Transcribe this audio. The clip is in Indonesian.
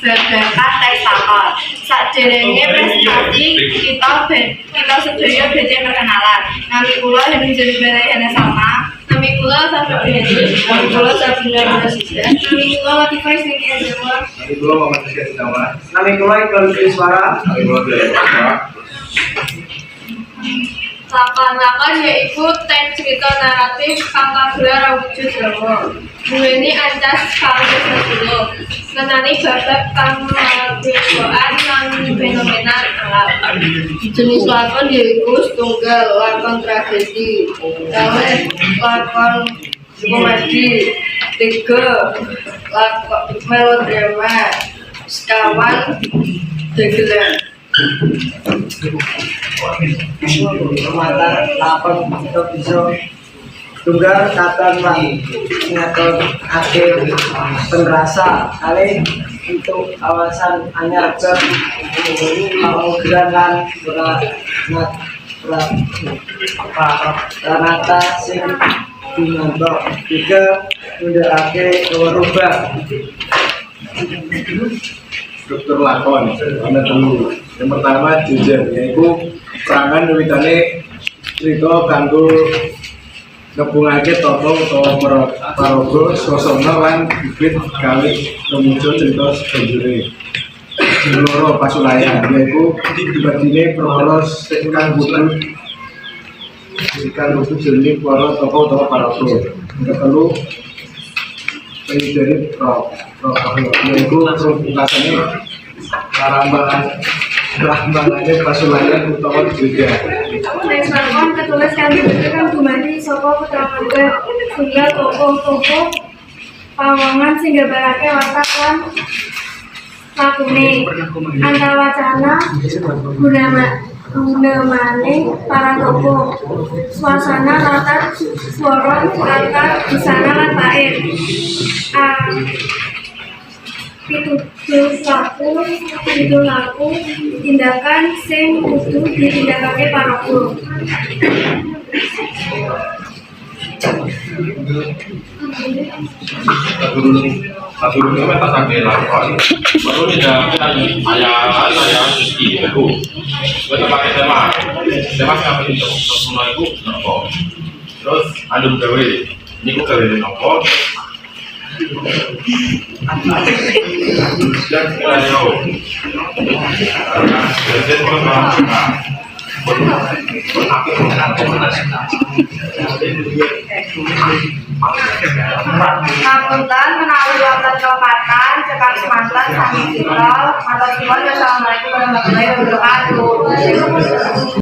babagan teks takon. Saderenge prestasi kita sedaya badhe perkenalan. Nami kula Henry Jaribarayana Salma. Nami kula Safri Henry. Nami kula Sabrina Rasida. Nami kula Latifah Isniki Azwa. Nami kula Muhammad Rizky Sitawa. Nami kula Iqbal Kriswara. Nami kula Bila. Lakon-lakon yaiku teks cerita naratif kang kagelar awujud Jawa. Duweni ancas kalih 10. Ngenani babab kang mabikoan lan fenomena alam. Jenis lakon yaiku setunggal lakon tragedi, lakon komedi, 3 lakon melodrama, sekawan dagelan. Mata lakon untuk bisa tunggal katan lang ngatur akhir penrasa kali untuk awasan anyar ke pengugiran ranata sing dimantok 3 nundakake rubah. Struktur lakon ana 3. Yang pertama jejer, yaitu perangan wiwitane cerita kanggo ngepungake tokoh utawa paraga swasana lan bibit kali kemudian cerita sebanjure. Loro pasulayan, yaitu dibandine perkara sing kang kudu jeli para tokoh utawa paraga. Yang telu penjari yaitu pungkasane rambangannya pasulayan utawa juga. Teks lakon ketulis kanthi kan dumadi saka keterangan tunggal tokoh-tokoh pawongan sing gambarake watak lan lakune antawacana gunemane para tokoh, suasana latar swara kata busana lan bait. Pituduh laku tindakan sing kudu ditindakake paraga. Guru itu memang sampai lakon. Baru tidak ayah rezeki itu. Kita pakai tema apa itu? Semua itu nopo. Terus adum gawe. Ini kok gawe nopo? Dan kelayo. Ngapunten menawi wonten kelopatan cekap semanten sami kita. Matur suwun. Wassalamualaikum warahmatullahi wabarakatuh.